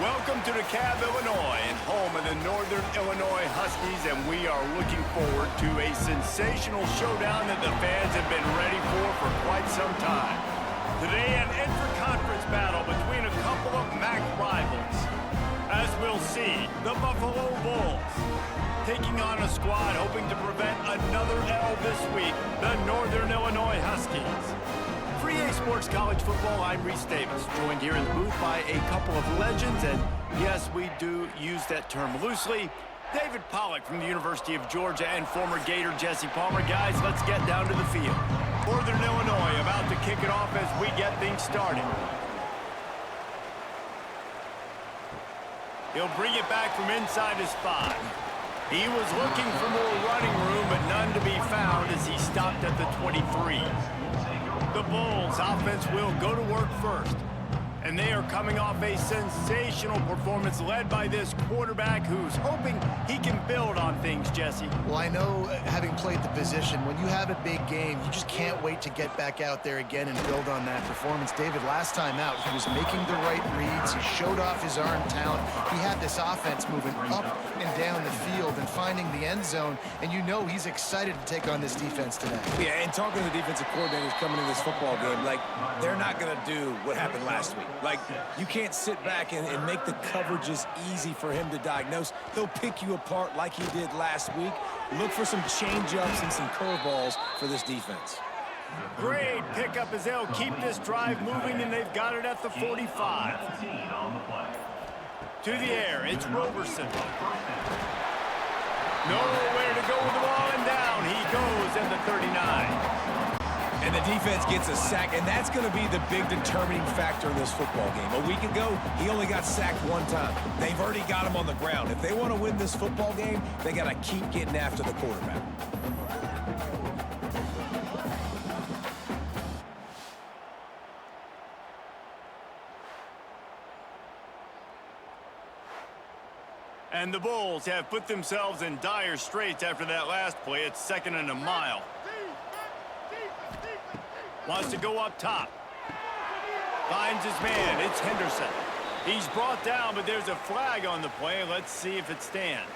Welcome to DeKalb, Illinois, and home of the Northern Illinois Huskies, and we are looking forward to a sensational showdown that the fans have been ready for quite some time. Today, an inter-conference battle between a couple of MAC rivals. As we'll see, the Buffalo Bulls taking on a squad hoping to prevent another L this week, the Northern Illinois Huskies. For EA Sports College Football, I'm Reese Davis, joined here in the booth by a couple of legends, and yes, we do use that term loosely. David Pollack from the University of Georgia and former Gator Jesse Palmer. Guys, let's get down to the field. Northern Illinois about to kick it off as we get things started. He'll bring it back from inside his 5. He was looking for more running room, but none to be found as he stopped at the 23. The Bulls offense will go to work first, and they are coming off a sensational performance led by this quarterback who's hoping he can build on things, Jesse. Well, I know, having played the position, when you have a big game, you just can't wait to get back out there again and build on that performance. David, last time out, he was making the right reads. He showed off his arm talent. He had this offense moving up and down the field and finding the end zone, and you know he's excited to take on this defense today. Yeah, and talking to the defensive coordinators coming in this football game, like, they're not going to do what happened last week. Like, you can't sit back and make the coverages easy for him to diagnose. He'll pick you apart like he did last week. Look for some change-ups and some curveballs for this defense. Great pickup as they'll keep this drive moving, and they've got it at the 45. To the air, it's Roberson. Nowhere to go with the ball, and down he goes at the 39. And the defense gets a sack, and that's going to be the big determining factor in this football game. A week ago, he only got sacked one time. They've already got him on the ground. If they want to win this football game, they got to keep getting after the quarterback. And the Bulls have put themselves in dire straits after that last play. It's 2nd and a mile. Wants to go up top. Finds his man. It's Henderson. He's brought down, but there's a flag on the play. Let's see if it stands.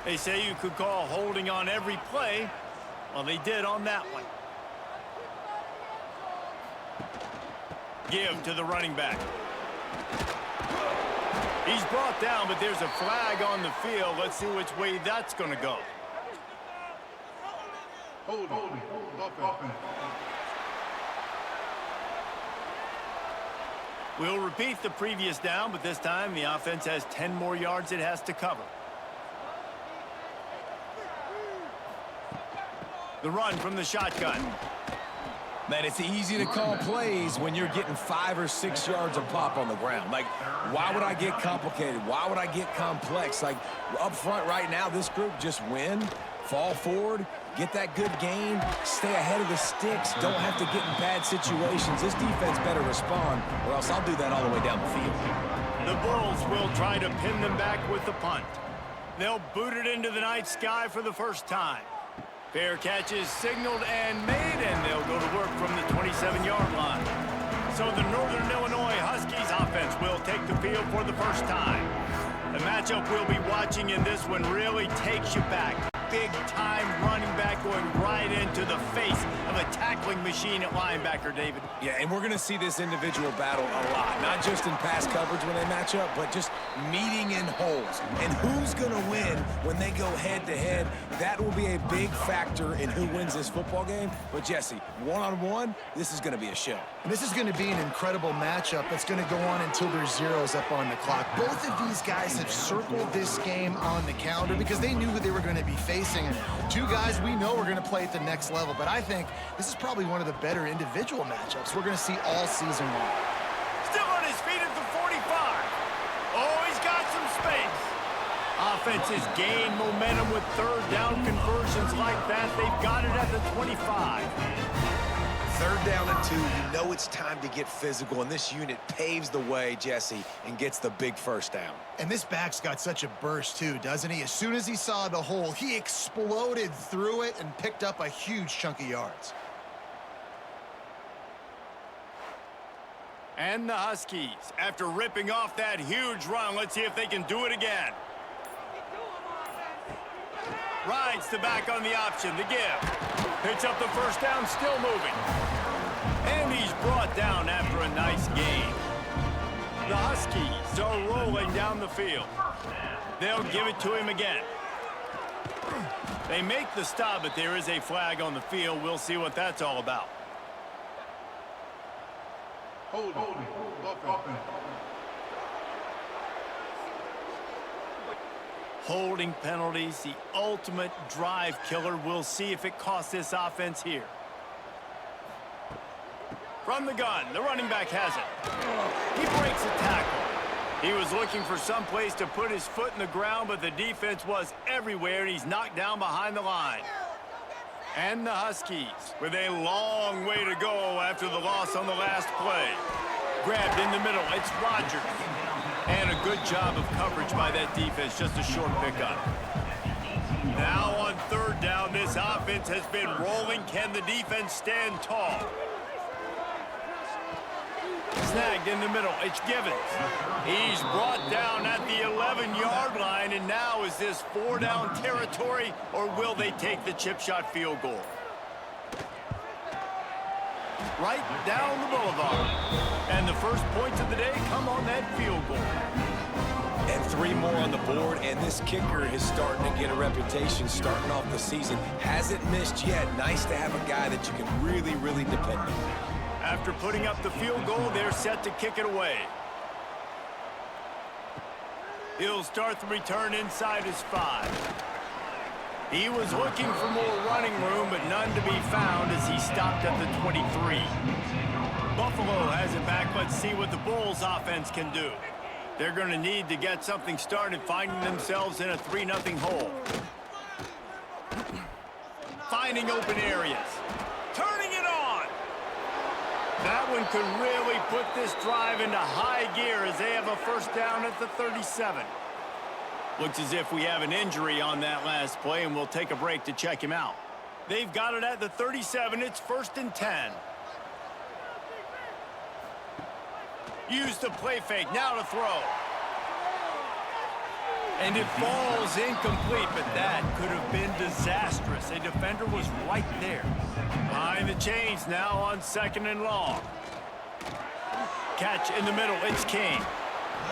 They say you could call holding on every play. Well, they did on that one. Give to the running back. He's brought down, but there's a flag on the field. Let's see which way that's going to go. We'll repeat the previous down, but this time the offense has 10 more yards it has to cover. The run from the shotgun. Man, it's easy to call plays when you're getting 5 or 6 yards a pop on the ground. Like, why would I get complicated? Why would I get complex? Like, up front right now, this group just win, fall forward, get that good gain, stay ahead of the sticks, don't have to get in bad situations. This defense better respond, or else I'll do that all the way down the field. The Bulls will try to pin them back with the punt. They'll boot it into the night sky for the first time. Fair catch is signaled and made, and they'll go to work from the 27-yard line. So the Northern Illinois Huskies offense will take the field for the first time. The matchup we'll be watching in this one really takes you back. Big-time running back going right into the face of a tackling machine at linebacker, David. Yeah, and we're going to see this individual battle a lot. Not just in pass coverage when they match up, but just meeting in holes. And who's going to win when they go head-to-head? That will be a big factor in who wins this football game. But, Jesse, one-on-one, this is going to be a show. And this is going to be an incredible matchup that's going to go on until there's zeros up on the clock. Both of these guys have circled this game on the calendar because they knew who they were going to be facing. And two guys we know are going to play at the next level. But I think this is probably one of the better individual matchups we're going to see all season long. Still on his feet at the 45. Oh, he's got some space. Offense has gained momentum with third down conversions like that. They've got it at the 25. 3rd down and 2, you know it's time to get physical, and this unit paves the way, Jesse, and gets the big 1st down. And this back's got such a burst, too, doesn't he? As soon as he saw the hole, he exploded through it and picked up a huge chunk of yards. And the Huskies, after ripping off that huge run, let's see if they can do it again. Rides the back on the option, the give. Picks up the 1st down, still moving. And he's brought down after a nice gain. The Huskies are rolling down the field. They'll give it to him again. They make the stop, but there is a flag on the field. We'll see what that's all about. Holding penalties, the ultimate drive killer. We'll see if it costs this offense here. From the gun, the running back has it. He breaks a tackle. He was looking for some place to put his foot in the ground, but the defense was everywhere, and he's knocked down behind the line. And the Huskies with a long way to go after the loss on the last play. Grabbed in the middle, it's Rutgers. And a good job of coverage by that defense, just a short pickup. Now on 3rd down, this offense has been rolling. Can the defense stand tall? Snagged in the middle, it's Givens. He's brought down at the 11-yard line, and now is this 4-down territory, or will they take the chip shot field goal? Right down the boulevard. And the first points of the day come on that field goal. And 3 more on the board, and this kicker is starting to get a reputation starting off the season. Hasn't missed yet. Nice to have a guy that you can really, really depend on. After putting up the field goal, they're set to kick it away. He'll start the return inside his 5. He was looking for more running room, but none to be found as he stopped at the 23. Buffalo has it back. Let's see what the Bulls offense can do. They're going to need to get something started, finding themselves in a 3-0 hole. Finding open areas. Turning it on. That one could really put this drive into high gear as they have a 1st down at the 37. Looks as if we have an injury on that last play, and we'll take a break to check him out. They've got it at the 37. It's 1st and 10. Use the play fake. Now to throw. And it falls incomplete, but that could have been disastrous. A defender was right there. Behind the chains now on 2nd and long. Catch in the middle. It's King.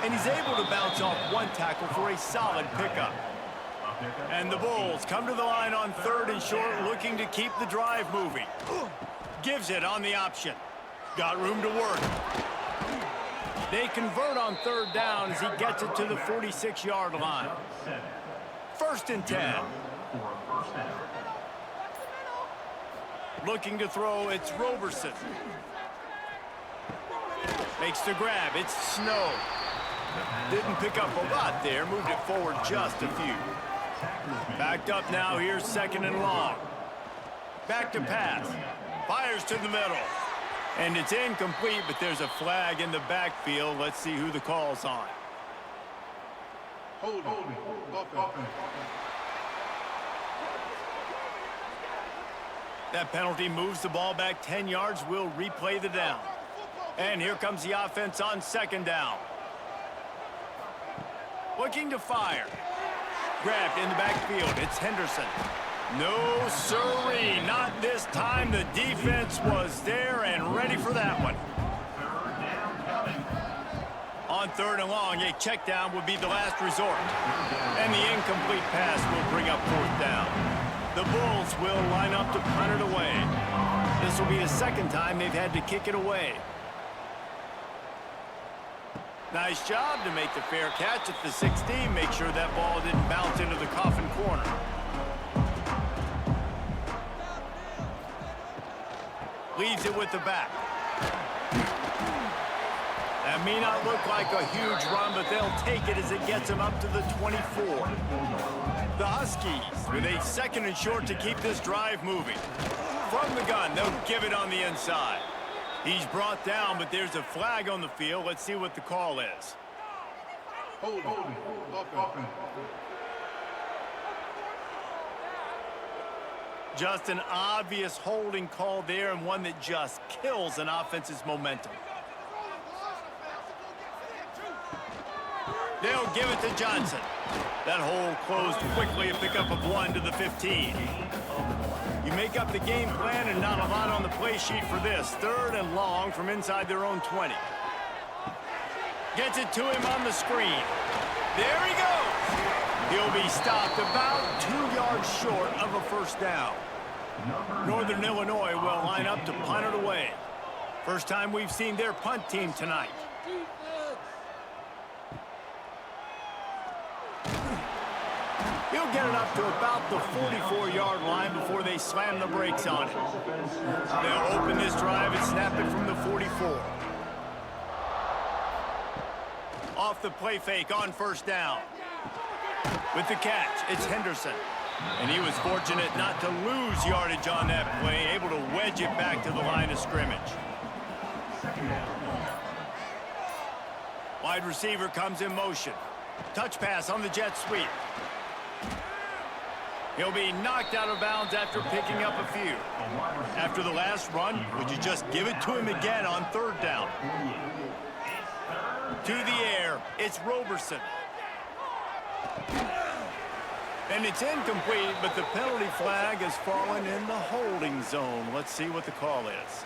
And he's able to bounce off 1 tackle for a solid pickup. And the Bulls come to the line on 3rd and short, looking to keep the drive moving. Gives it on the option. Got room to work. They convert on 3rd down as he gets it to the 46-yard line. 1st and 10. Looking to throw, it's Roberson. Makes the grab, it's Snow. Didn't pick up a lot there, moved it forward just a few. Backed up now, here's 2nd and long. Back to pass. Fires to the middle. And it's incomplete, but there's a flag in the backfield. Let's see who the call's on. That penalty moves the ball back 10 yards. We'll replay the down. And here comes the offense on 2nd down. Looking to fire. Grabbed in the backfield. It's Henderson. No, sirree, not this time. The defense was there and ready for that one. On 3rd and long, a check down would be the last resort. And the incomplete pass will bring up 4th down. The Bulls will line up to punt it away. This will be the 2nd time they've had to kick it away. Nice job to make the fair catch at the 16. Make sure that ball didn't bounce into the coffin corner. Leaves it with the back. That may not look like a huge run, but they'll take it as it gets them up to the 24. The Huskies with a 2nd and short to keep this drive moving. From From the gun, they'll give it on the inside. He's brought down, but there's a flag on the field. Let's see what the call is. Just an obvious holding call there, and one that just kills an offense's momentum. They'll give it to Johnson. That hole closed quickly, a pickup of 1 to the 15. You make up the game plan and not a lot on the play sheet for this. 3rd and long from inside their own 20. Gets it to him on the screen. There he goes. He'll be stopped about 2 yards short of a first down. Northern Illinois will line up to punt it away. First time we've seen their punt team tonight. He'll get it up to about the 44-yard line before they slam the brakes on it. They'll open this drive and snap it from the 44. Off the play fake on first down. With the catch, it's Henderson. And he was fortunate not to lose yardage on that play, able to wedge it back to the line of scrimmage. Wide receiver comes in motion. Touch pass on the jet sweep. He'll be knocked out of bounds after picking up a few. After the last run, would you just give it to him again on 3rd down? To the air, it's Roberson. And it's incomplete, but the penalty flag has fallen in the holding zone. Let's see what the call is.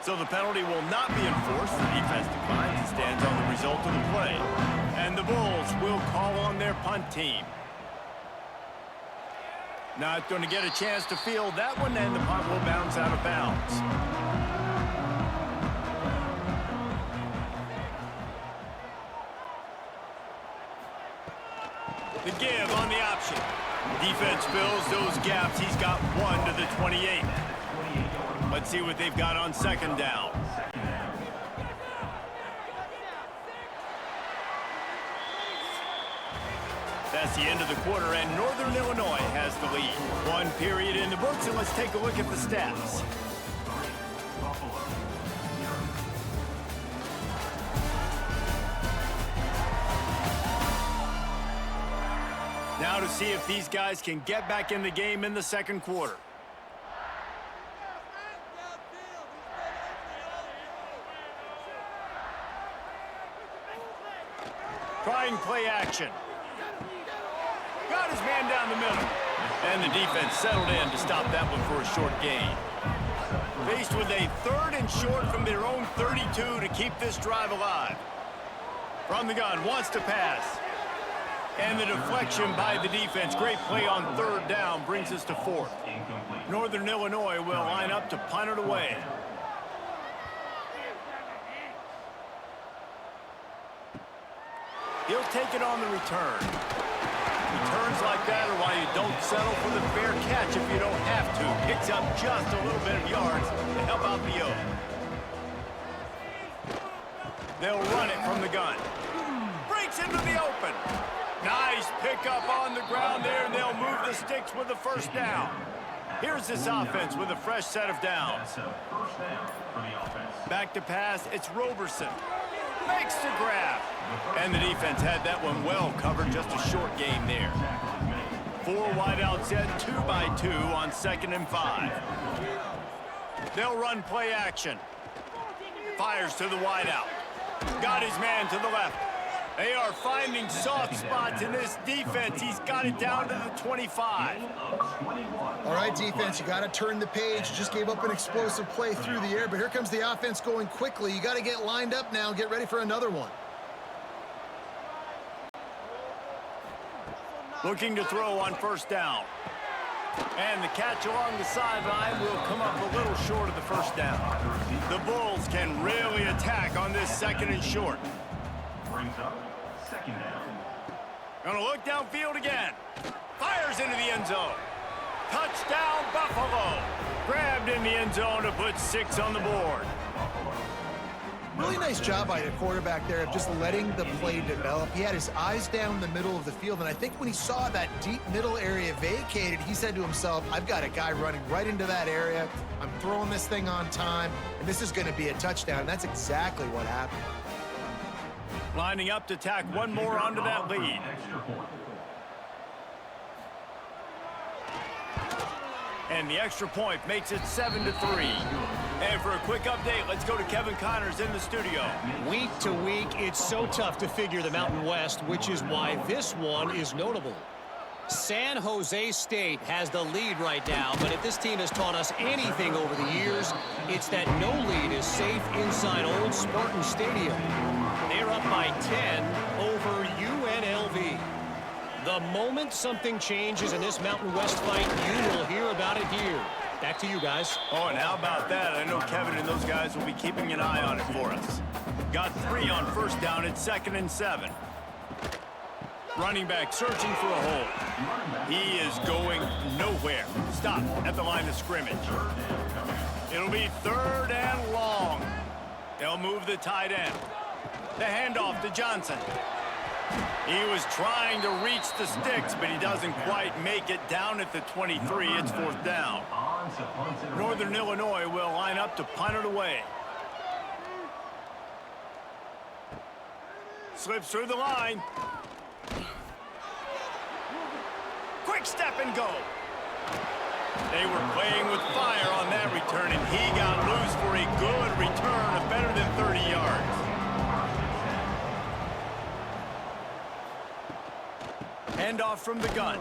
So the penalty will not be enforced. The defense declines and stands on the result of the play. And the Bulls will call on their punt team. Not going to get a chance to field that one, and the punt will bounce out of bounds. The give on the option. Defense fills those gaps. He's got 1 to the 28. Let's see what they've got on 2nd down. That's the end of the quarter, and Northern Illinois has the lead. 1 period in the books, and let's take a look at the stats. Now to see if these guys can get back in the game in the 2nd quarter. Trying play action. Got his man down the middle. And the defense settled in to stop that one for a short gain. Faced with a 3rd and short from their own 32 to keep this drive alive. From the gun, wants to pass. And the deflection by the defense. Great play on 3rd down brings us to 4th. Northern Illinois will line up to punt it away. He'll take it on the return. Returns like that are why you don't settle for the fair catch if you don't have to. Picks up just a little bit of yards to help out the O. They'll run it from the gun. Breaks into the open. Nice pickup on the ground there, and they'll move the sticks with the first down. Here's this offense with a fresh set of downs. Back to pass, it's Roberson. Makes the grab. And the defense had that one well covered, just a short gain there. 4 wideout set, 2 by 2 on 2nd and 5. They'll run play action. Fires to the wideout. Got his man to the left. They are finding soft spots in this defense. He's got it down to the 25. All right, defense, you got to turn the page. Just gave up an explosive play through the air, but here comes the offense going quickly. You got to get lined up now and get ready for another one. Looking to throw on 1st down. And the catch along the sideline will come up a little short of the 1st down. The Bulls can really attack on this 2nd and short. Brings up 2nd down. Gonna look downfield again. Fires into the end zone. Touchdown, Buffalo. Grabbed in the end zone to put 6 on the board. Really nice job by the quarterback there of just letting the play develop. He had his eyes down the middle of the field, and I think when he saw that deep middle area vacated, he said to himself, I've got a guy running right into that area. I'm throwing this thing on time, and this is going to be a touchdown. And that's exactly what happened. Lining up to tack one more onto that lead. And the extra point makes it 7-3. And for a quick update, let's go to Kevin Connors in the studio. Week to week, it's so tough to figure the Mountain West, which is why this one is notable. San Jose State has the lead right now, but if this team has taught us anything over the years, it's that no lead is safe inside Old Spartan Stadium. They're up by 10 over UNLV. The moment something changes in this Mountain West fight, you will hear about it here. Back to you guys. Oh, and how about that? I know Kevin and those guys will be keeping an eye on it for us. Got 3 on first down. It's 2nd and 7. Running back searching for a hole. He is going nowhere. Stop at the line of scrimmage. It'll be 3rd and long. They'll move the tight end. The handoff to Johnson. He was trying to reach the sticks, but he doesn't quite make it down at the 23. It's 4th down. Northern Illinois will line up to punt it away. Slips through the line. Quick step and go. They were playing with fire on that return, and he got loose for a good return of better than 30 yards. Handoff from the gun.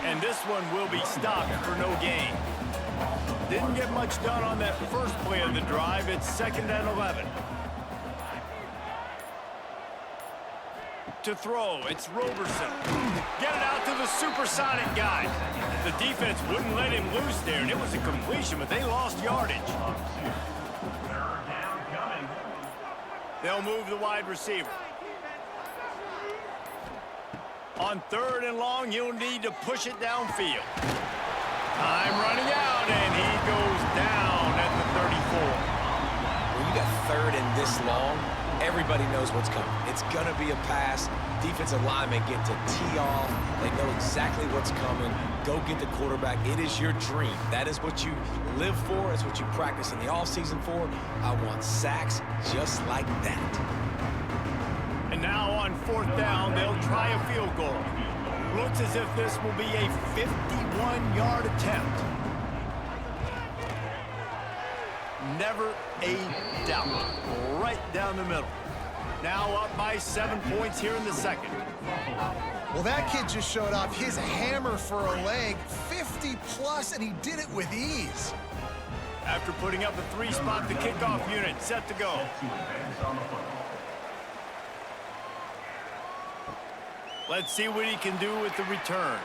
And this one will be stopped for no gain. Didn't get much done on that first play of the drive. It's 2nd and 11. To throw, it's Roberson. Get it out to the supersonic guy. The defense wouldn't let him loose there, and it was a completion, but they lost yardage. They'll move the wide receiver. On 3rd and long, you'll need to push it downfield. Time running out, and he goes down at the 34. When you got 3rd and this long, everybody knows what's coming. It's going to be a pass. Defensive linemen get to tee off. They know exactly what's coming. Go get the quarterback. It is your dream. That is what you live for. It's what you practice in the offseason for. I want sacks just like that. And now on 4th down, they'll try a field goal. Looks as if this will be a 51-yard attempt. Never a doubt. Right down the middle. Now up by 7 points here in the 2nd. Well, that kid just showed off his hammer for a leg, 50+, and he did it with ease. After putting up a 3-spot, the kickoff unit set to go. Let's see what he can do with the return.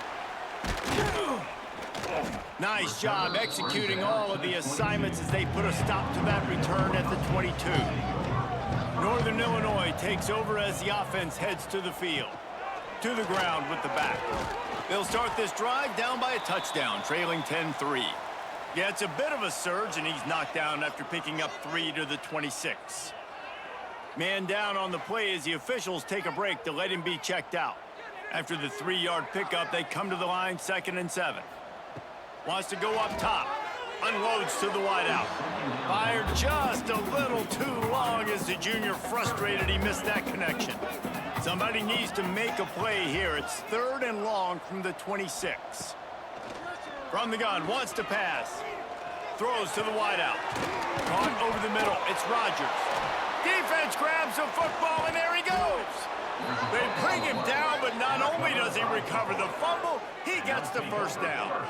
Nice job executing all of the assignments as they put a stop to that return at the 22. Northern Illinois takes over as the offense heads to the field. To the ground with the back. They'll start this drive down by a touchdown, trailing 10-3. Yeah, it's a bit of a surge, and he's knocked down after picking up 3 to the 26. Man down on the play as the officials take a break to let him be checked out. After the 3-yard pickup, they come to the line, 2nd and 7. Wants to go up top. Unloads to the wideout. Fired just a little too long as the junior frustrated he missed that connection. Somebody needs to make a play here. It's 3rd and long from the 26. From the gun, wants to pass. Throws to the wideout. Caught over the middle. It's Rutgers. Defense grabs the football, and there he goes. They bring him down, but not only does he recover the fumble, he gets the 1st down.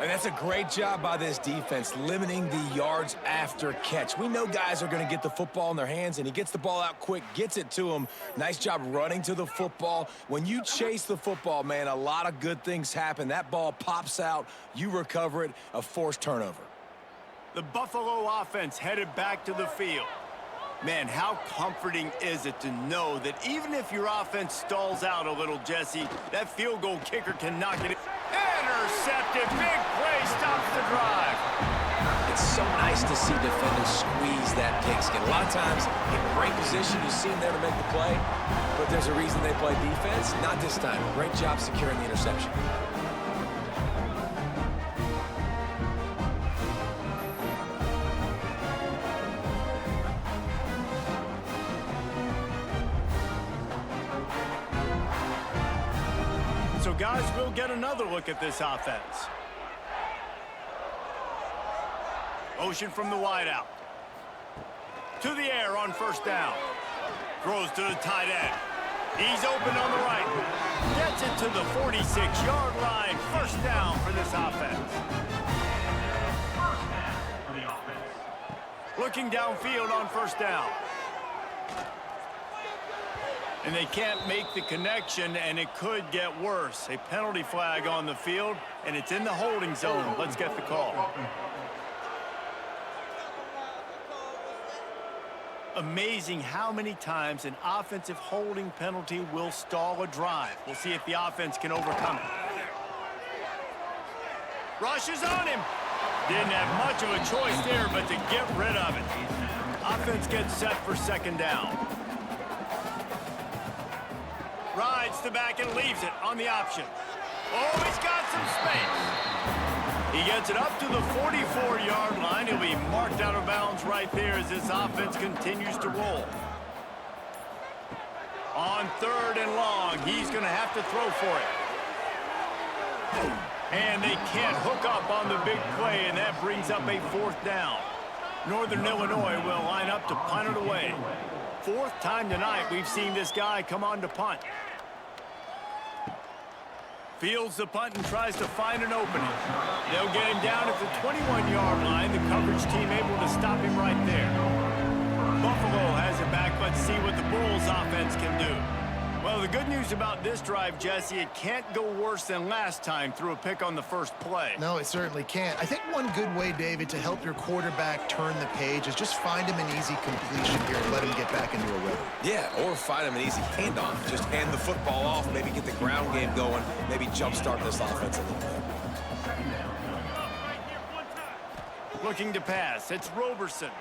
And that's a great job by this defense, limiting the yards after catch. We know guys are going to get the football in their hands, and he gets the ball out quick, gets it to him. Nice job running to the football. When you chase the football, man, a lot of good things happen. That ball pops out, you recover it, a forced turnover. The Buffalo offense headed back to the field. Man, how comforting is it to know that even if your offense stalls out a little, Jesse, that field goal kicker can knock it in. Intercepted. Big play stops the drive. it's so nice to see defenders squeeze that pigskin. A lot of times, in great position, you see them there to make the play, but there's a reason they play defense. Not this time. Great job securing the interception. So, guys, we'll get another look at this offense. Motion from the wideout. To the air on first down. Throws to the tight end. He's open on the right. Gets it to the 46-yard line. First down for this offense. Looking downfield on first down. And they can't make the connection, and it could get worse. A penalty flag on the field, and it's in the holding zone. Let's get the call. Amazing how many times an offensive holding penalty will stall a drive. We'll see if the offense can overcome it. Rushes on him. Didn't have much of a choice there, but to get rid of it. Offense gets set for second down. Rides the back and leaves it on the option. Oh, he's got some space. He gets it up to the 44-yard line. He'll be marked out of bounds right there as this offense continues to roll. On third and long, he's going to have to throw for it. And they can't hook up on the big play, and that brings up a fourth down. Northern Illinois will line up to punt it away. Fourth time tonight we've seen this guy come on to punt. Fields the punt and tries to find an opening. They'll get him down at the 21-yard line. The coverage team able to stop him right there. Buffalo has it back. Let's see what the Bulls offense can do. Well, the good news about this drive, Jesse, it can't go worse than last time through a pick on the first play. No, it certainly can't. I think one good way, David, to help your quarterback turn the page is just find him an easy completion here and let him get back into a rhythm. Yeah, or find him an easy handoff. Just hand the football off, maybe get the ground game going, maybe jumpstart this offense a little bit. Looking to pass. It's Roberson.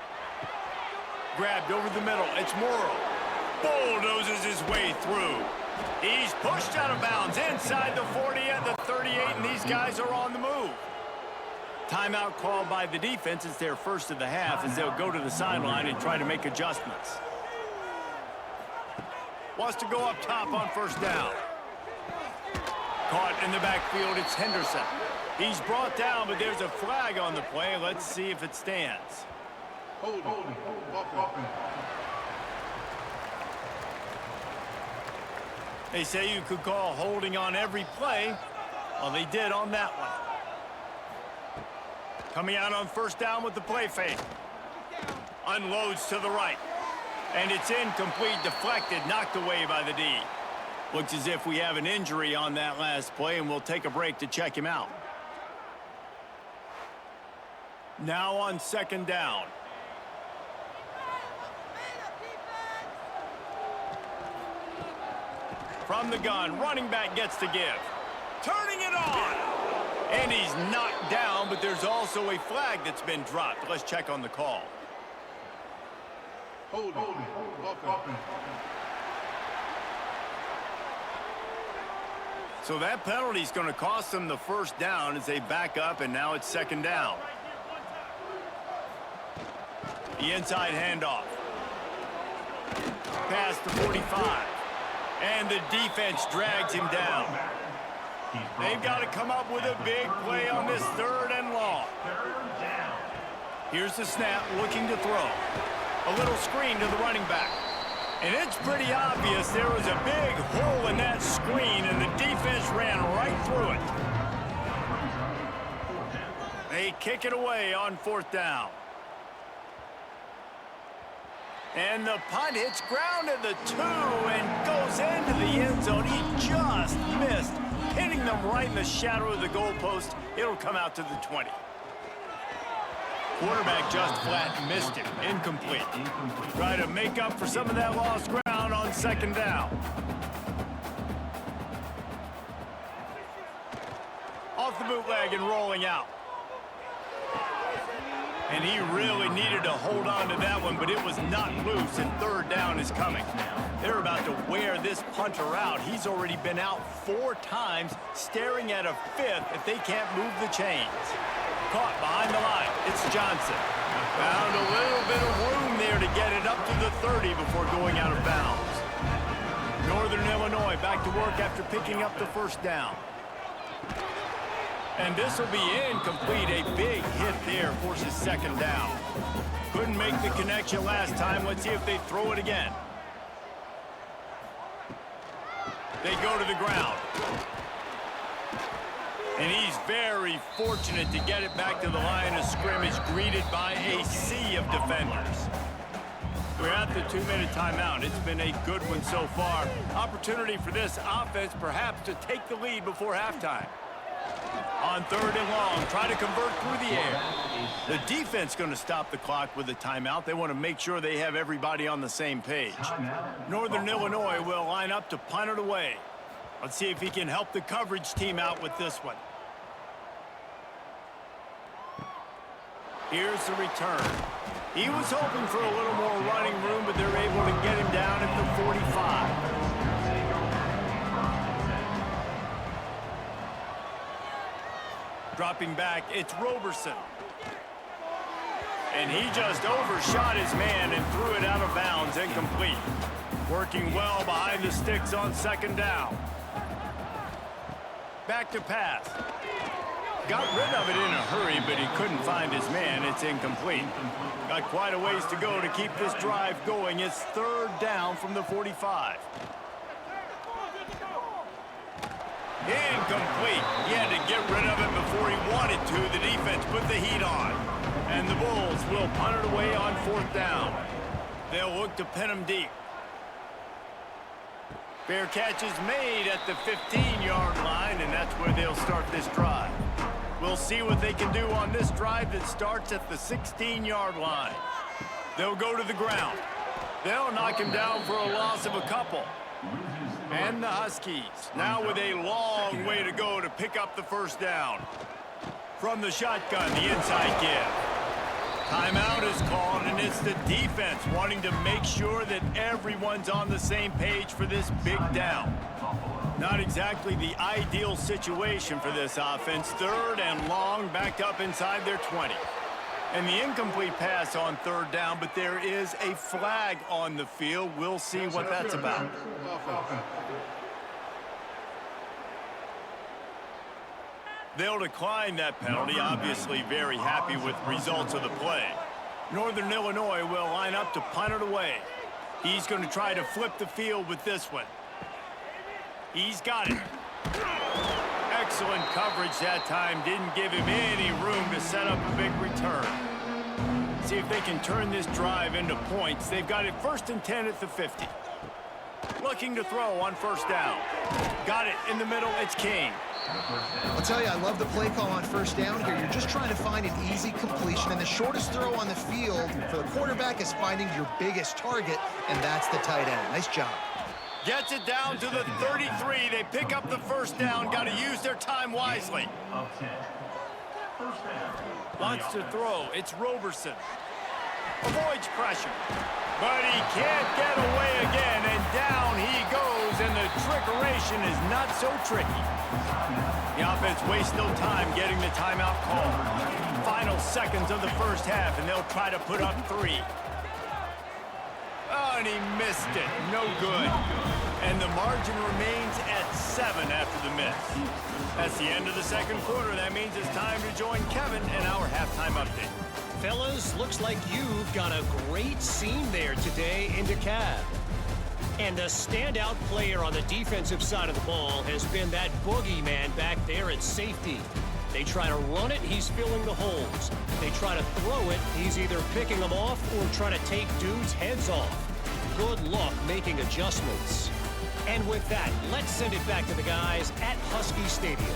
Grabbed over the middle. It's Morrow. Bulldozes his way through. He's pushed out of bounds inside the 40 at the 38, and these guys are on the move. Timeout called by the defense. It's their first of the half as they'll go to the sideline and try to make adjustments. Wants to go up top on first down. Caught in the backfield, it's Henderson. He's brought down, but there's a flag on the play. Let's see if it stands. Hold. They say you could call holding on every play. Well, they did on that one. Coming out on first down with the play fake. Unloads to the right. And it's incomplete, deflected, knocked away by the D. Looks as if we have an injury on that last play, and we'll take a break to check him out. Now on second down. From the gun, running back gets to give. Turning it on! And he's knocked down, but there's also a flag that's been dropped. Let's check on the call. Hold. So that penalty is going to cost them the first down as they back up, and now it's second down. The inside handoff. Past the 45. And the defense drags him down. They've got to come up with a big play on this third and long. Here's the snap, looking to throw. A little screen to the running back. And it's pretty obvious there was a big hole in that screen, and the defense ran right through it. They kick it away on fourth down. And the punt hits ground at the 2 and goes into the end zone. He just missed, hitting them right in the shadow of the goalpost. It'll come out to the 20. Quarterback just flat missed it. Incomplete. Try to make up for some of that lost ground on second down. Off the bootleg and rolling out. And he really needed to hold on to that one, but it was not loose, and third down is coming. They're about to wear this punter out. He's already been out 4 times, staring at a 5th if they can't move the chains. Caught behind the line. It's Johnson. Found a little bit of room there to get it up to the 30 before going out of bounds. Northern Illinois back to work after picking up the first down. And this will be incomplete. A big hit there forces second down. Couldn't make the connection last time. Let's see if they throw it again. They go to the ground. And he's very fortunate to get it back to the line of scrimmage, greeted by a sea of defenders. We're at the 2-minute timeout. It's been a good one so far. Opportunity for this offense perhaps to take the lead before halftime. On 3rd and long, try to convert through the air. The defense going to stop the clock with a timeout. They want to make sure they have everybody on the same page. Northern Illinois will line up to punt it away. Let's see if he can help the coverage team out with this one. Here's the return. He was hoping for a little more running room, but they're able to get him down at the 45. Dropping back, it's Roberson. And he just overshot his man and threw it out of bounds, incomplete. Working well behind the sticks on 2nd down. Back to pass. Got rid of it in a hurry, but he couldn't find his man. It's incomplete. Got quite a ways to go to keep this drive going. It's 3rd down from the 45. Incomplete. He had to get rid of it before he wanted to. The defense put the heat on. And the Bulls will punt it away on 4th down. They'll look to pin him deep. Fair catch is made at the 15-yard line, and that's where they'll start this drive. We'll see what they can do on this drive that starts at the 16-yard line. They'll go to the ground. They'll knock him down for a loss of a couple. And the Huskies now with a long way to go to pick up the first down. From the shotgun, the inside give. Timeout is called, and it's the defense wanting to make sure that everyone's on the same page for this big down. Not exactly the ideal situation for this offense. 3rd and long, backed up inside their 20. And the incomplete pass on 3rd down, but there is a flag on the field. We'll see what that's about. They'll decline that penalty, obviously very happy with results of the play. Northern Illinois will line up to punt it away. He's going to try to flip the field with this one. He's got it. Excellent coverage that time. Didn't give him any room to set up a big return. See if they can turn this drive into points. They've got it 1st and 10 at the 50. Looking to throw on 1st down. Got it in the middle. It's King. I'll tell you, I love the play call on 1st down here. You're just trying to find an easy completion, and the shortest throw on the field for the quarterback is finding your biggest target, and that's the tight end. Nice job. Gets it down to the 33. They pick up the 1st down. Got to use their time wisely. Wants to throw. It's Roberson. Avoids pressure. But he can't get away again, and down he goes, and the trickeration is not so tricky. The offense wastes no time getting the timeout call. Final seconds of the 1st half, and they'll try to put up 3. Oh, and he missed it. No good. And the margin remains at 7 after the miss. That's the end of the 2nd quarter. That means it's time to join Kevin in our halftime update. Fellas, looks like you've got a great scene there today in DeKalb. And the standout player on the defensive side of the ball has been that boogeyman back there at safety. They try to run it, he's filling the holes. They try to throw it, he's either picking them off or trying to take dudes' heads off. Good luck making adjustments. And with that, let's send it back to the guys at Husky Stadium.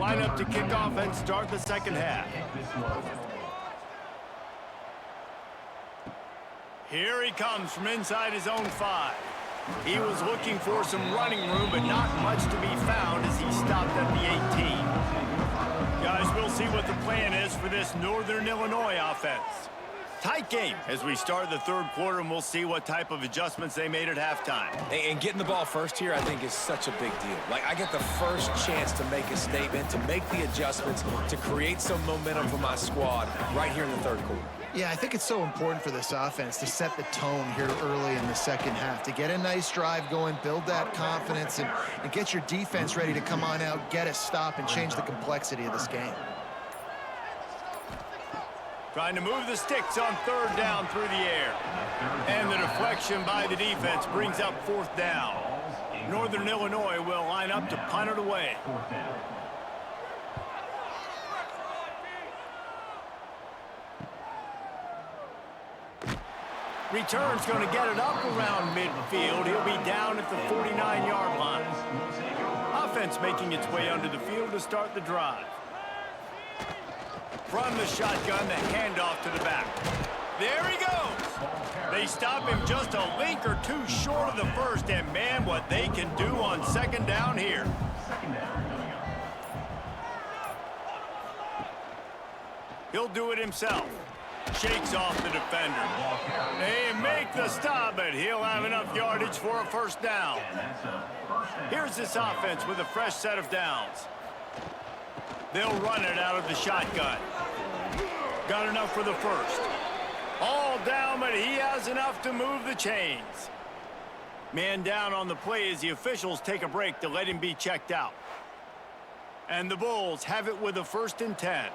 line up to kick off and start the second half. Here he comes from inside his own 5. He was looking for some running room, but not much to be found as he stopped at the 18. Guys, we'll see what the plan is for this Northern Illinois offense. Tight game as we start the third quarter, and we'll see what type of adjustments they made at halftime. And getting the ball first here, I think, is such a big deal. Like, I get the first chance to make a statement, to make the adjustments, to create some momentum for my squad right here in the third quarter. Yeah, I think it's so important for this offense to set the tone here early in the second half, to get a nice drive going, build that confidence, and get your defense ready to come on out, get a stop, and change the complexity of this game. Trying to move the sticks on third down through the air. And the deflection by the defense brings up fourth down. Northern Illinois will line up to punt it away. Return's going to get it up around midfield. He'll be down at the 49-yard line. Offense making its way under the field to start the drive. From the shotgun, the handoff to the back. There he goes. They stop him just a link or two short of the first, and man, what they can do on second down here. He'll do it himself. Shakes off the defender. They make the stop, but he'll have enough yardage for a first down. Here's this offense with a fresh set of downs. They'll run it out of the shotgun. Got enough for the first. All down, but he has enough to move the chains. Man down on the play as the officials take a break to let him be checked out. And the Bulls have it with a 1st and 10.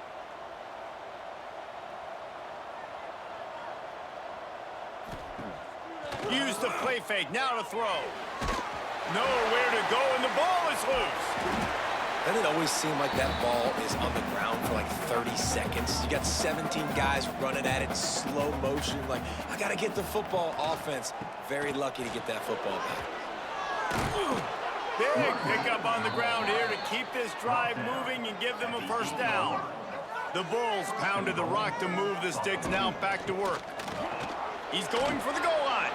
Use the play fake, now to throw. Nowhere to go, and the ball is loose. Doesn't it always seem like that ball is on the ground for like 30 seconds? You got 17 guys running at it, slow motion. Like, I got to get the football. Offense, very lucky to get that football back. Big pickup on the ground here to keep this drive moving and give them a first down. The Bulls pounded the rock to move the sticks, now back to work. He's going for the goal line.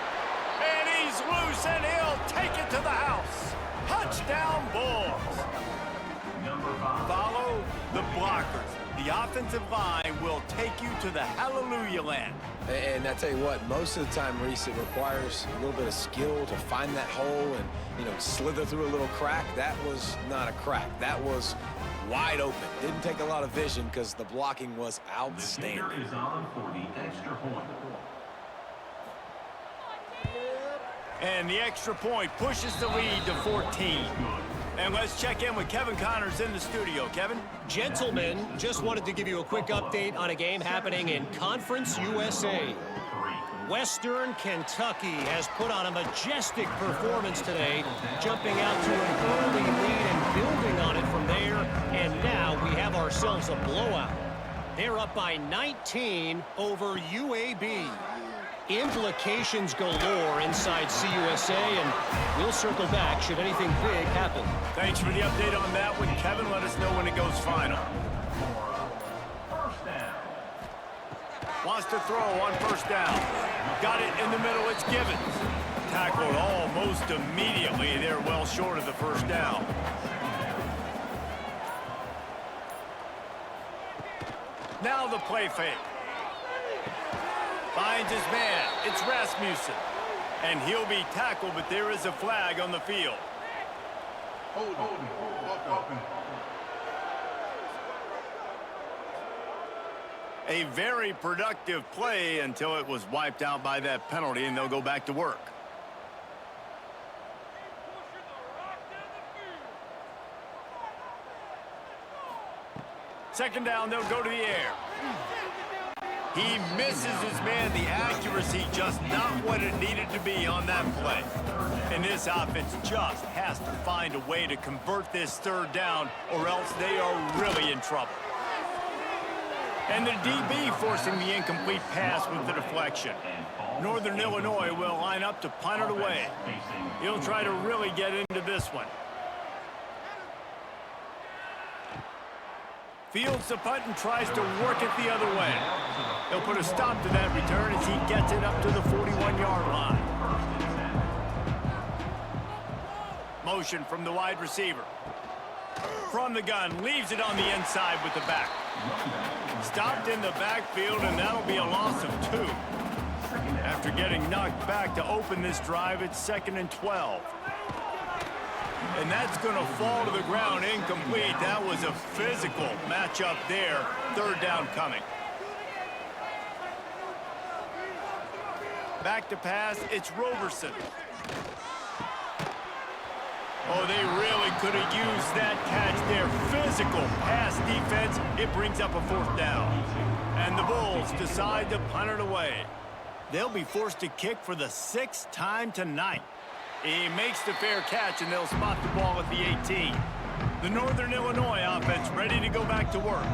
And he's loose, and he'll take it to the house. Touchdown, Bulls. Follow the blockers. The offensive line will take you to the hallelujah land. And I tell you what, most of the time, Reese, it requires a little bit of skill to find that hole and, you know, slither through a little crack. That was not a crack. That was wide open. Didn't take a lot of vision because the blocking was outstanding. The kicker is on for the extra point. And the extra point pushes the lead to 14. And let's check in with Kevin Connors in the studio. Kevin? Gentlemen, just wanted to give you a quick update on a game happening in Conference USA. Western Kentucky has put on a majestic performance today, jumping out to an early lead and building on it from there. And now we have ourselves a blowout. They're up by 19 over UAB. Implications galore inside CUSA, and we'll circle back should anything big happen. Thanks for the update on that one, Kevin. Let us know when it goes final. Wants to throw on first down. Got it in the middle. It's Givens. Tackled almost immediately. They're well short of the first down. Now the play fake. Finds his man. It's Rasmussen. And he'll be tackled, but there is a flag on the field. A very productive play until it was wiped out by that penalty, and they'll go back to work. Second down, they'll go to the air. He misses his man. The accuracy just not what it needed to be on that play. And this offense just has to find a way to convert this third down, or else they are really in trouble. And the DB forcing the incomplete pass with the deflection. Northern Illinois will line up to punt it away. He'll try to really get into this one. Fields the punt and tries to work it the other way. They'll put a stop to that return as he gets it up to the 41-yard line. Motion from the wide receiver. From the gun, leaves it on the inside with the back. Stopped in the backfield, and that'll be a loss of 2. After getting knocked back to open this drive, it's 2nd and 12. And that's going to fall to the ground incomplete. That was a physical matchup there. 3rd down coming. Back to pass, it's Roberson. Oh, they really could have used that catch there. Physical pass defense. It brings up a 4th down. And the Bulls decide to punt it away. They'll be forced to kick for the 6th time tonight. He makes the fair catch, and they'll spot the ball at the 18. The Northern Illinois offense ready to go back to work.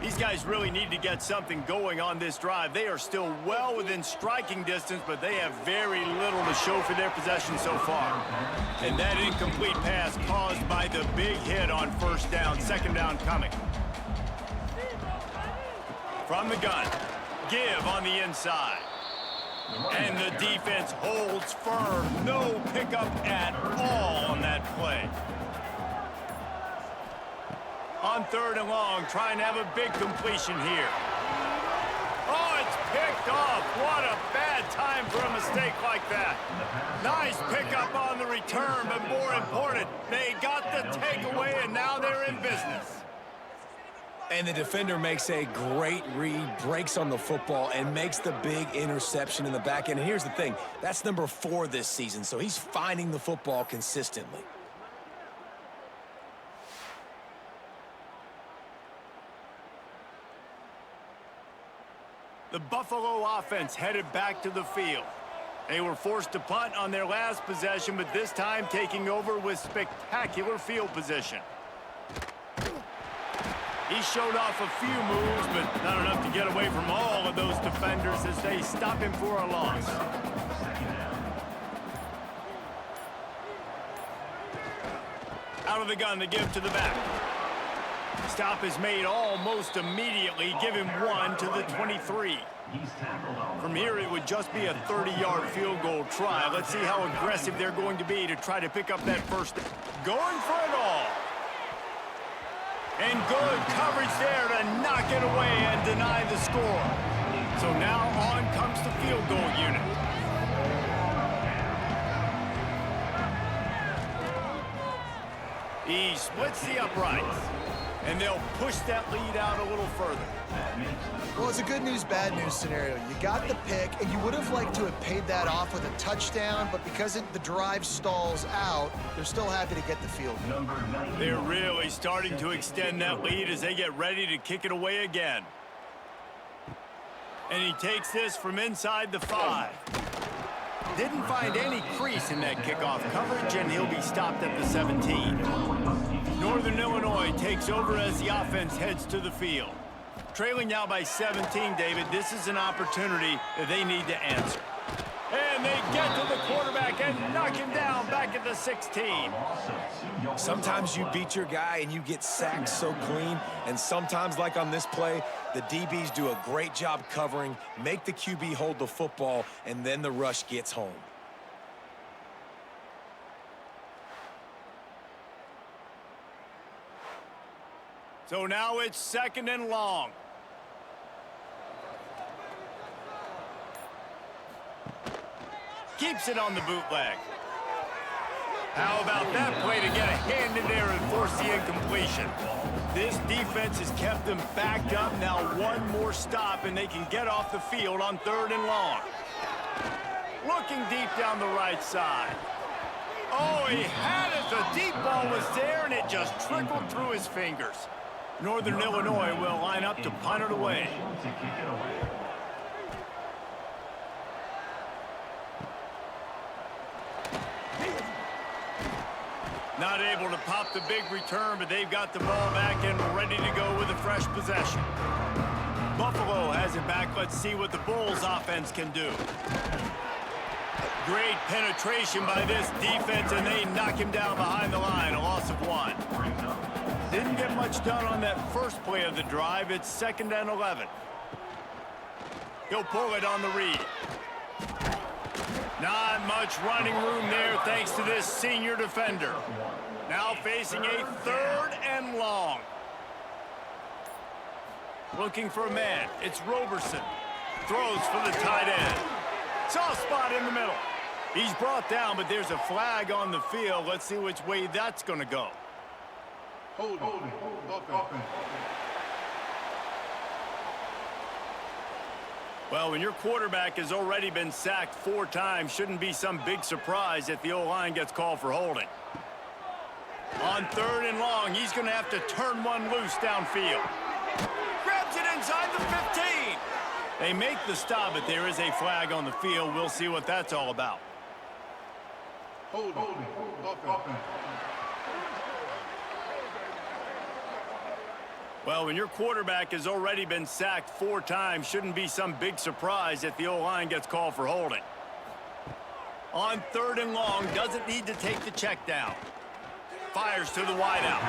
These guys really need to get something going on this drive. They are still well within striking distance, but they have very little to show for their possession so far. And that incomplete pass caused by the big hit on 1st down. 2nd down coming. From the gun, give on the inside. And the defense holds firm. No pickup at all on that play. On 3rd and long, trying to have a big completion here. Oh, it's picked off. What a bad time for a mistake like that. Nice pickup on the return, but more important, they got the takeaway, and now they're in business. And the defender makes a great read, breaks on the football, and makes the big interception in the back end. And here's the thing, that's number 4 this season, so he's finding the football consistently. The Buffalo offense headed back to the field. They were forced to punt on their last possession, but this time taking over with spectacular field position. He showed off a few moves, but not enough to get away from all of those defenders as they stop him for a loss. Out of the gun to give to the back. Stop is made almost immediately. Give him 1 to the 23. From here, it would just be a 30-yard field goal try. Let's see how aggressive they're going to be to try to pick up that first. Going for it all. And good coverage there to knock it away and deny the score. So now on comes the field goal unit. He splits the uprights. And they'll push that lead out a little further. Well, it's a good news, bad news scenario. You got the pick, and you would have liked to have paid that off with a touchdown, but because the drive stalls out, they're still happy to get the field goal. They're really starting to extend that lead as they get ready to kick it away again. And he takes this from inside the 5. Didn't find any crease in that kickoff coverage, and he'll be stopped at the 17. Northern Illinois takes over as the offense heads to the field. Trailing now by 17, David, this is an opportunity that they need to answer. And they get to the quarterback and knock him down back at the 16. Sometimes you beat your guy and you get sacked so clean, and sometimes, like on this play, the DBs do a great job covering, make the QB hold the football, and then the rush gets home. So now it's 2nd and long. Keeps it on the bootleg. How about that play to get a hand in there and force the incompletion? This defense has kept them backed up. Now one more stop and they can get off the field on 3rd and long. Looking deep down the right side. Oh, he had it. The deep ball was there and it just trickled through his fingers. Northern Illinois will line up to punt it away. Not able to pop the big return, but they've got the ball back and ready to go with a fresh possession. Buffalo has it back. Let's see what the Bulls offense can do. Great penetration by this defense, and they knock him down behind the line. A loss of 1. Didn't get much done on that first play of the drive. It's 2nd and 11. He'll pull it on the read. Not much running room there thanks to this senior defender. Now facing a 3rd and long. Looking for a man. It's Roberson. Throws for the tight end. Soft spot in the middle. He's brought down, but there's a flag on the field. Let's see which way that's going to go. Hold. Well, when your quarterback has already been sacked 4 times, shouldn't be some big surprise if the O-line gets called for holding. On 3rd and long, he's going to have to turn one loose downfield. Grabs it inside the 15. They make the stop, but there is a flag on the field. We'll see what that's all about. Hold. Well, when your quarterback has already been sacked 4 times, shouldn't be some big surprise if the O-line gets called for holding. On 3rd and long, doesn't need to take the check down. Fires to the wideout.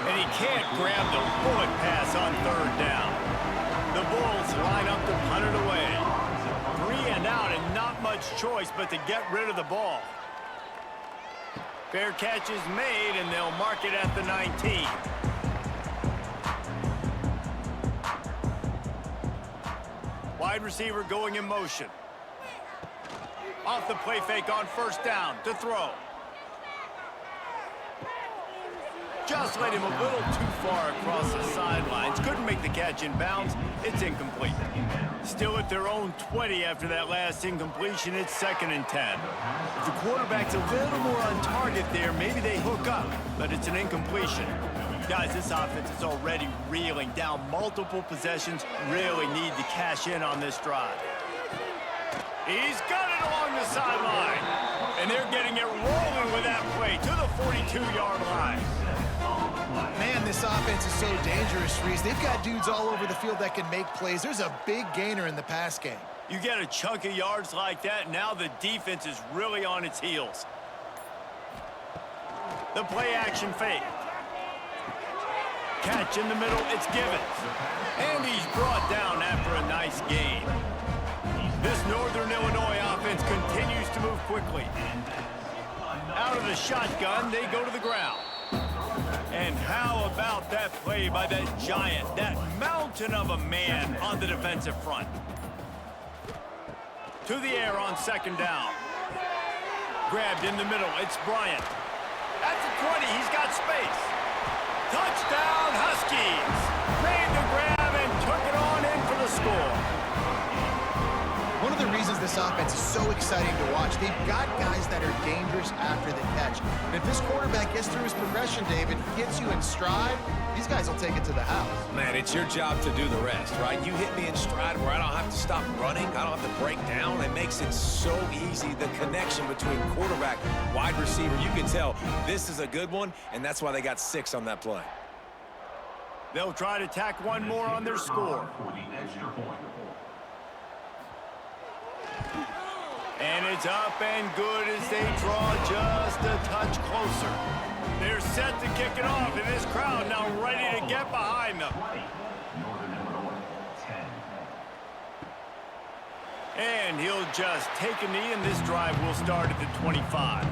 And he can't grab the bullet pass on 3rd down. The Bulls line up to punt it away. 3 and out and not much choice but to get rid of the ball. Fair catch is made and they'll mark it at the 19. Wide receiver going in motion. Off the play fake on 1st down to throw. Just led him a little too far across the sidelines. Couldn't make the catch in bounds. It's incomplete. Still at their own 20 after that last incompletion. It's 2nd and 10. If the quarterback's a little more on target there, maybe they hook up, but it's an incompletion. Guys, this offense is already reeling down multiple possessions. Really need to cash in on this drive. He's got it along the sideline. And they're getting it rolling with that play to the 42-yard line. Man, this offense is so dangerous, Reese. They've got dudes all over the field that can make plays. There's a big gainer in the pass game. You get a chunk of yards like that, now the defense is really on its heels. The play action fake. Catch in the middle, it's Givens. And he's brought down after a nice gain. This Northern Illinois offense continues to move quickly. Out of the shotgun, they go to the ground. And how about that play by that giant, that mountain of a man on the defensive front? To the air on 2nd down. Grabbed in the middle, it's Bryant. At the 20, he's got space. Touchdown, Huskies! Made the grab and took it on in for the score. One of the reasons this offense is so exciting to watch, they've got guys that are dangerous after the catch. And if this quarterback gets through his progression, David, gets you in stride, these guys will take it to the house. Man, it's your job to do the rest, right? You hit me in stride where I don't have to stop running. I don't have to break down. It makes it so easy. The connection between quarterback, wide receiver, you can tell this is a good one, and that's why they got 6 on that play. They'll try to tack one more on their score. For the extra point. And it's up and good as they draw just a touch closer. They're set to kick it off, and this crowd now ready to get behind them. Northern Illinois, 10. And he'll just take a knee, and this drive will start at the 25.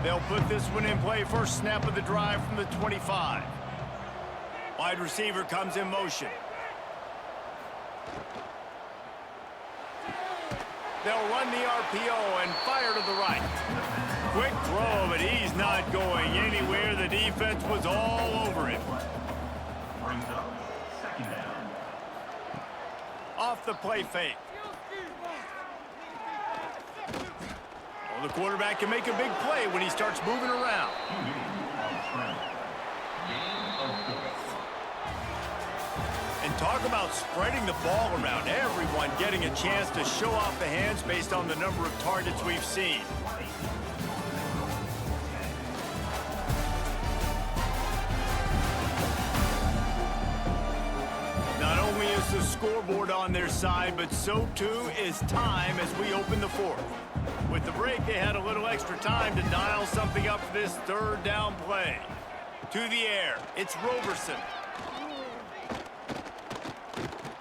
They'll put this one in play. First snap of the drive from the 25. Wide receiver comes in motion. They'll run the RPO and fire to the right. Quick throw, but he's not going anywhere. The defense was all over him. Brings up 2nd down. Off the play fake. Well, the quarterback can make a big play when he starts moving around. And talk about spreading the ball around. Everyone getting a chance to show off the hands based on the number of targets we've seen. Not only is the scoreboard on their side, but so too is time as we open the 4th. With the break, they had a little extra time to dial something up for this 3rd down play. To the air, it's Roberson.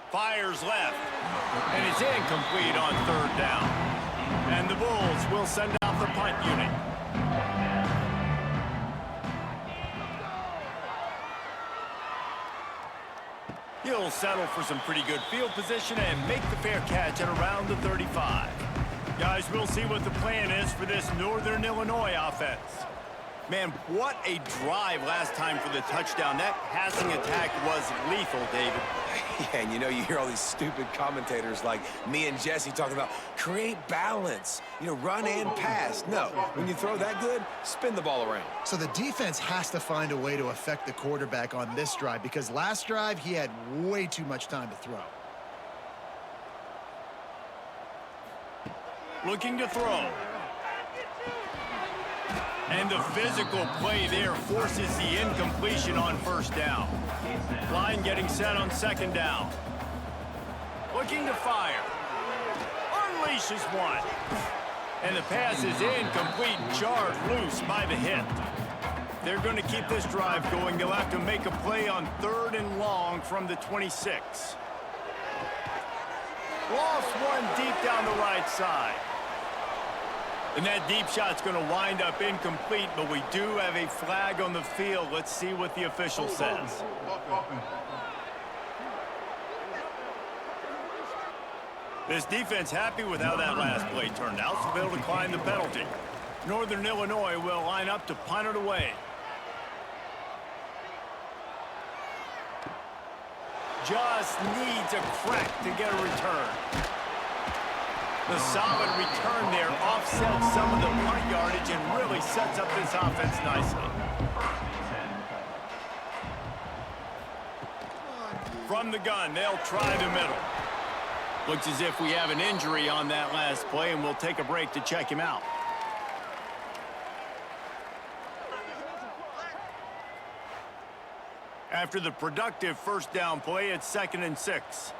Fires left, and it's incomplete on third down. And the Bulls will send out the punt unit. He'll settle for some pretty good field position and make the fair catch at around the 35. Guys, we'll see what the plan is for this Northern Illinois offense. Man, what a drive last time for the touchdown. That passing attack was lethal, David. Yeah, and you know, you hear all these stupid commentators like me and Jesse talking about create balance, you know, run and pass. No, when you throw that good, spin the ball around. So the defense has to find a way to affect the quarterback on this drive because last drive he had way too much time to throw. Looking to throw. And the physical play there forces the incompletion on first down. Line getting set on second down. Looking to fire. Unleashes one. And the pass is incomplete, jarred loose by the hit. They're going to keep this drive going. They'll have to make a play on third and long from the 26. Lost one deep down the right side. And that deep shot's going to wind up incomplete, but we do have a flag on the field. Let's see what the official says. This defense happy with how that last play turned out, so they'll decline the penalty. Northern Illinois will line up to punt it away. Just needs a crack to get a return. The solid return there offsets some of the punt yardage and really sets up this offense nicely. From the gun, they'll try the middle. Looks as if we have an injury on that last play, and we'll take a break to check him out. After the productive first down play, it's 2nd and 6.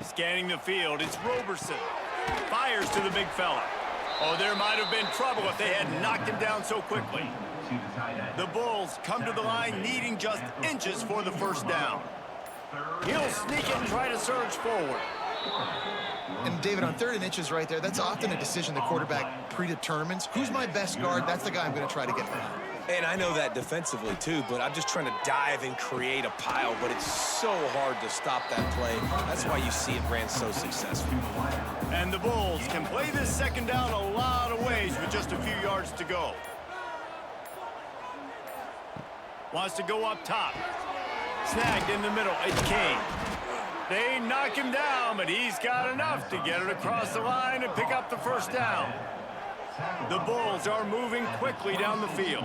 Scanning the field, it's Roberson. Fires to the big fella. Oh, there might have been trouble if they had knocked him down so quickly. The Bulls come to the line needing just inches for the first down. He'll sneak it and try to surge forward. And David, on 3rd and inches right there, that's often a decision the quarterback predetermines. Who's my best guard? That's the guy I'm going to try to get behind. And I know that defensively, too, but I'm just trying to dive and create a pile, but it's so hard to stop that play. That's why you see it ran so successful. And the Bulls can play this second down a lot of ways with just a few yards to go. Wants to go up top. Snagged in the middle, it's Kane. They knock him down, but he's got enough to get it across the line and pick up the first down. The Bulls are moving quickly down the field.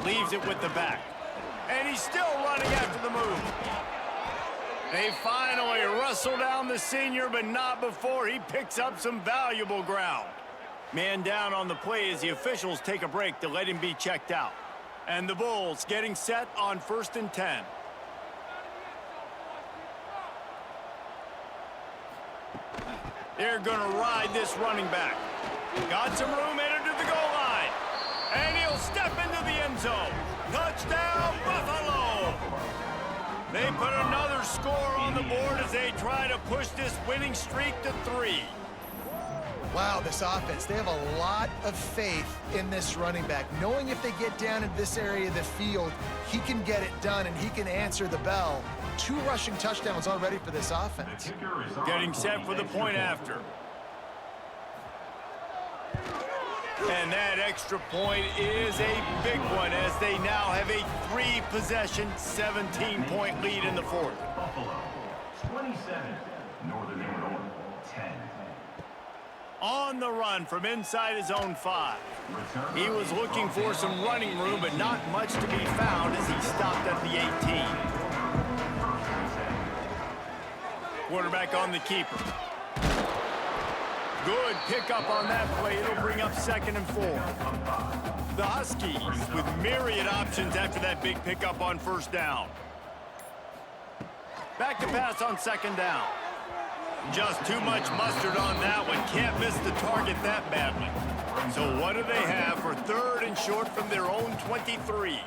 Leaves it with the back. And he's still running after the move. They finally wrestle down the senior, but not before he picks up some valuable ground. Man down on the play as the officials take a break to let him be checked out. And the Bulls getting set on 1st and 10. They're going to ride this running back. Got some room headed to the goal line. And he'll step into the end zone. Touchdown, Buffalo! They put another score on the board as they try to push this winning streak to 3. Wow, this offense, they have a lot of faith in this running back. Knowing if they get down in this area of the field, he can get it done and he can answer the bell. 2 rushing touchdowns already for this offense. Getting set for the point after. And that extra point is a big one as they now have a 3-possession, 17-point lead in the 4th. Buffalo, 27. Northern Illinois, 10. On the run from inside his own 5. He was looking for some running room, but not much to be found as he stopped at the 18. Quarterback on the keeper. Good pickup on that play. It'll bring up 2nd and 4. The Huskies with myriad options after that big pickup on first down. Back to pass on 2nd down. Just too much mustard on that one. Can't miss the target that badly. So what do they have for 3rd and short from their own 23?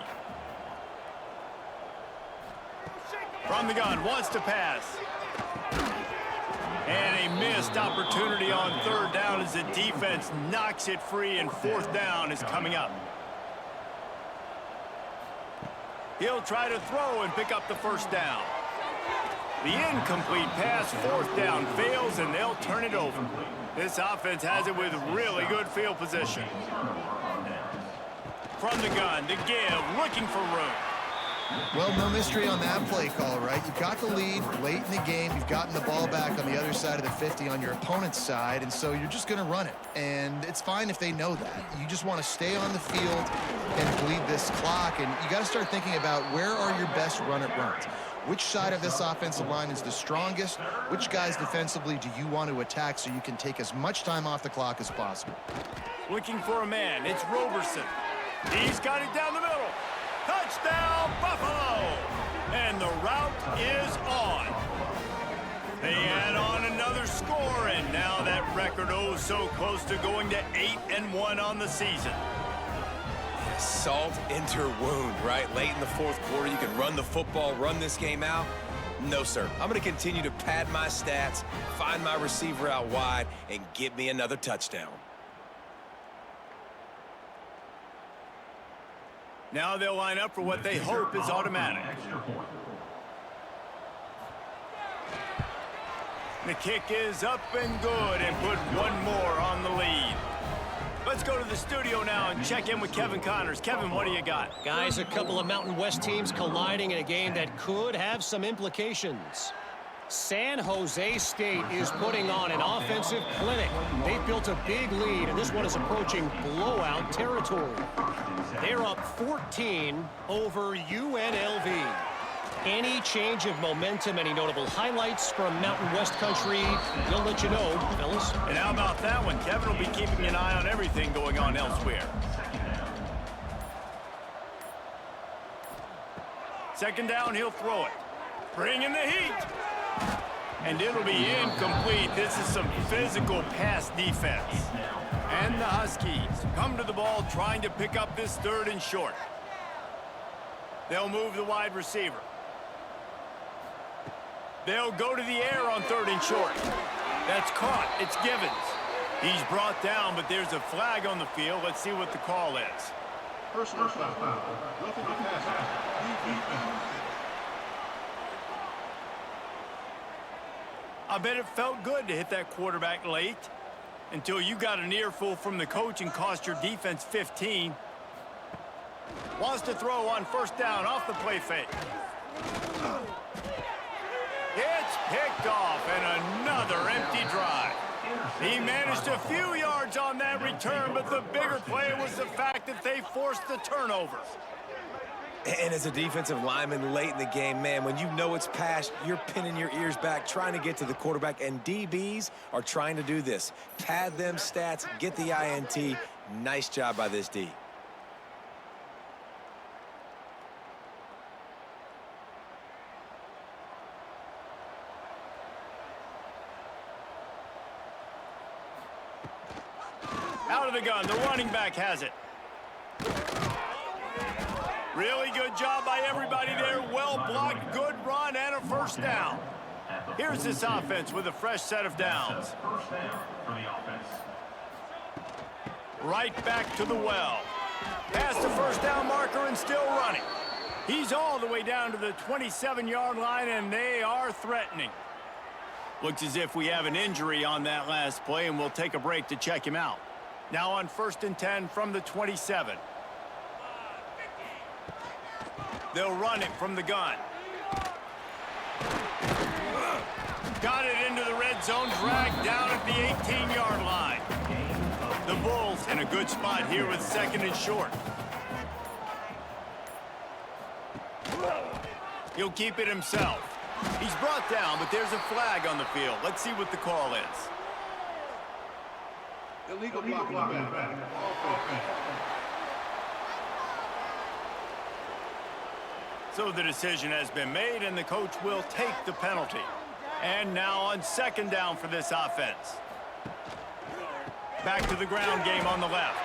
From the gun, wants to pass. And a missed opportunity on 3rd down as the defense knocks it free, and 4th down is coming up. He'll try to throw and pick up the 1st down. The incomplete pass, 4th down, fails, and they'll turn it over. This offense has it with really good field position. From the gun, to give, looking for room. Well, no mystery on that play call, right? You've got the lead late in the game. You've gotten the ball back on the other side of the 50 on your opponent's side, and so you're just going to run it. And it's fine if they know that. You just want to stay on the field and bleed this clock, and you got to start thinking about where are your best run-it runs. Which side of this offensive line is the strongest? Which guys defensively do you want to attack so you can take as much time off the clock as possible? Looking for a man. It's Roberson. He's got it down the middle. Touchdown, Buffalo! And the route is on. They add on another score, and now that record oh so close to going to 8-1 on the season. Salt into wound, right? Late in the 4th quarter, you can run the football, run this game out. No, sir. I'm going to continue to pad my stats, find my receiver out wide, and get me another touchdown. Now they'll line up for what they hope is automatic. The kick is up and good, and put one more on the lead. Let's go to the studio now and check in with Kevin Connors. Kevin, what do you got? Guys, a couple of Mountain West teams colliding in a game that could have some implications. San Jose State is putting on an offensive clinic. They've built a big lead, and this one is approaching blowout territory. They're up 14 over UNLV. Any change of momentum, any notable highlights from Mountain West country, we'll let you know, fellas. And how about that one? Kevin will be keeping an eye on everything going on elsewhere. 2nd down, he'll throw it. Bring in the heat. And it'll be incomplete. This is some physical pass defense. And the Huskies come to the ball trying to pick up this 3rd and short. They'll move the wide receiver. They'll go to the air on 3rd and short. That's caught. It's Givens. He's brought down, but there's a flag on the field. Let's see what the call is. Personal foul. Roughing the passer. I bet it felt good to hit that quarterback late until you got an earful from the coach and cost your defense 15. Wants to throw on 1st down off the play fake. It's picked off, and another empty drive. He managed a few yards on that return, but the bigger play was the fact that they forced the turnover. And as a defensive lineman late in the game, man, when you know it's past, you're pinning your ears back, trying to get to the quarterback, and DBs are trying to do this. Pad them stats, get the INT. Nice job by this D. Out of the gun, the running back has it. Really good job by everybody there. Well blocked, good run, and a 1st down. Here's this offense with a fresh set of downs. 1st down for the offense. Right back to the well. Past the 1st down marker and still running. He's all the way down to the 27-yard line, and they are threatening. Looks as if we have an injury on that last play, and we'll take a break to check him out. Now on 1st and 10 from the 27. They'll run it from the gun. Got it into the red zone, dragged down at the 18-yard line. The Bulls in a good spot here with 2nd and short. He'll keep it himself. He's brought down, but there's a flag on the field. Let's see what the call is. Illegal blocking back. So the decision has been made, and the coach will take the penalty. And now on second down for this offense. Back to the ground game on the left.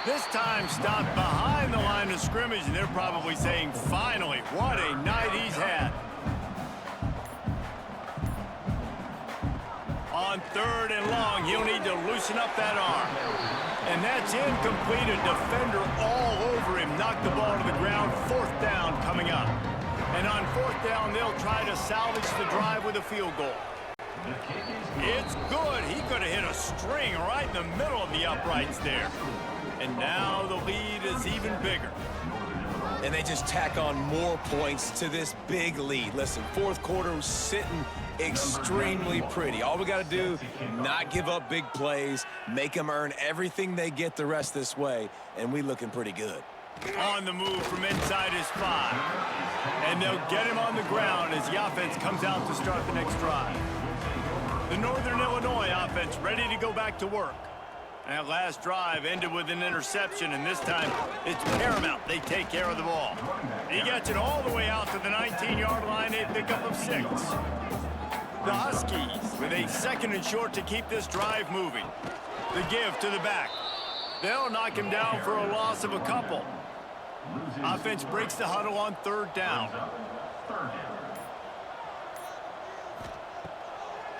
This time stopped behind the line of scrimmage, and they're probably saying, finally, what a night he's had. On third and long, he'll need to loosen up that arm. And that's incomplete. A defender all over him. Knocked the ball to the ground. Fourth down coming up. And on fourth down, they'll try to salvage the drive with a field goal. It's good. He could have hit a string right in the middle of the uprights there. And now the lead is even bigger. And they just tack on more points to this big lead. Listen, fourth quarter was sitting extremely pretty. All we got to do, not give up big plays, make them earn everything they get the rest this way, and we looking pretty good. On the move from inside his 5. And they'll get him on the ground as the offense comes out to start the next drive. The Northern Illinois offense ready to go back to work. That last drive ended with an interception, and this time it's paramount they take care of the ball. He gets it all the way out to the 19-yard line, a pickup of 6. The Huskies with a second and short to keep this drive moving. The give to the back. They'll knock him down for a loss of a couple. Offense breaks the huddle on third down.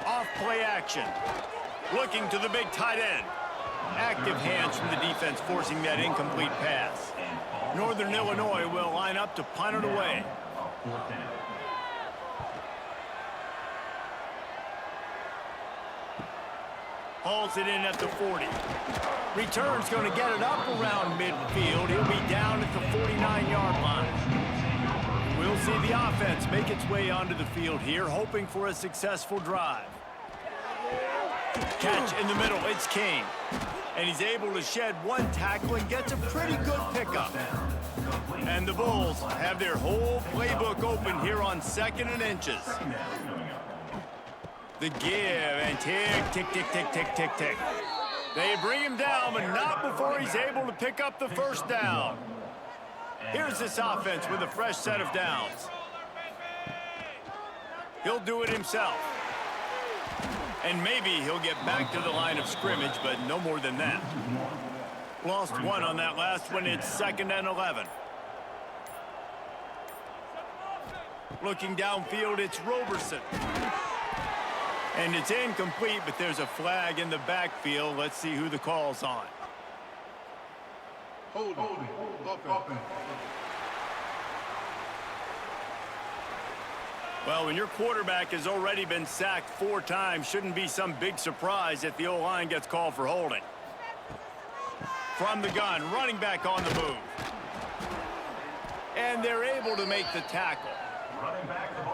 Off play action. Looking to the big tight end. Active hands from the defense forcing that incomplete pass. Northern Illinois will line up to punt it away. Hauls it in at the 40. Return's going to get it up around midfield. He'll be down at the 49-yard line. We'll see the offense make its way onto the field here, hoping for a successful drive. Catch in the middle, it's King. And he's able to shed one tackle and gets a pretty good pickup. And the Bulls have their whole playbook open here on second and inches. The give and tick, tick, tick, tick, tick, tick, tick. They bring him down, but not before he's able to pick up the first down. Here's this offense with a fresh set of downs. He'll do it himself. And maybe he'll get back to the line of scrimmage, but no more than that. Lost one on that last one. It's second and 11. Looking downfield, it's Roberson. And it's incomplete, but there's a flag in the backfield. Let's see who the call's on. Hold offense. Well, when your quarterback has already been sacked 4 times, shouldn't be some big surprise if the O-line gets called for holding. From the gun, running back on the move. And they're able to make the tackle.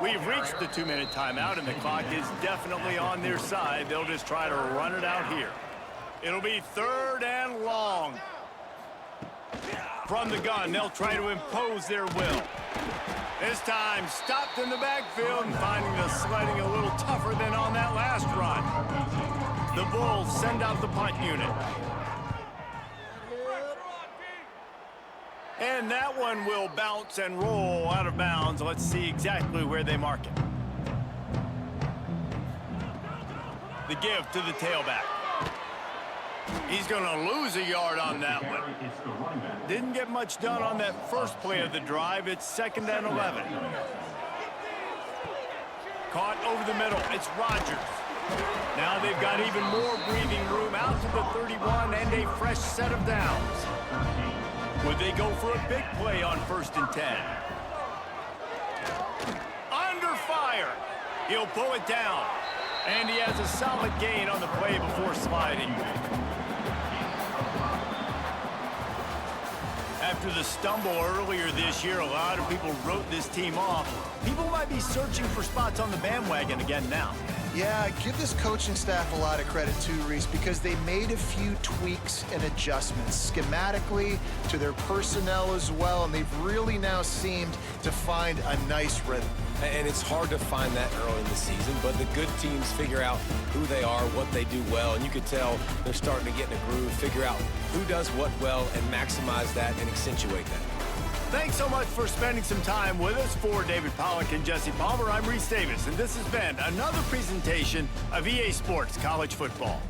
We've reached the 2-minute timeout, and the clock is definitely on their side. They'll just try to run it out here. It'll be third and long. From the gun, they'll try to impose their will. This time, stopped in the backfield and finding the sledding a little tougher than on that last run. The Bulls send out the punt unit. And that one will bounce and roll out of bounds. Let's see exactly where they mark it. The give to the tailback. He's going to lose a yard on that one. Didn't get much done on that first play of the drive. It's second and 11. Caught over the middle. It's Rutgers. Now they've got even more breathing room out to the 31 and a fresh set of downs. Would they go for a big play on first and 10? Under fire. He'll pull it down. And he has a solid gain on the play before sliding. After the stumble earlier this year, a lot of people wrote this team off. People might be searching for spots on the bandwagon again now. Yeah, give this coaching staff a lot of credit too, Reese, because they made a few tweaks and adjustments schematically to their personnel as well, and they've really now seemed to find a nice rhythm. And it's hard to find that early in the season, but the good teams figure out who they are, what they do well, and you could tell they're starting to get in a groove, figure out who does what well, and maximize that and accentuate that. Thanks so much for spending some time with us. For David Pollack and Jesse Palmer, I'm Reese Davis, and this has been another presentation of EA Sports College Football.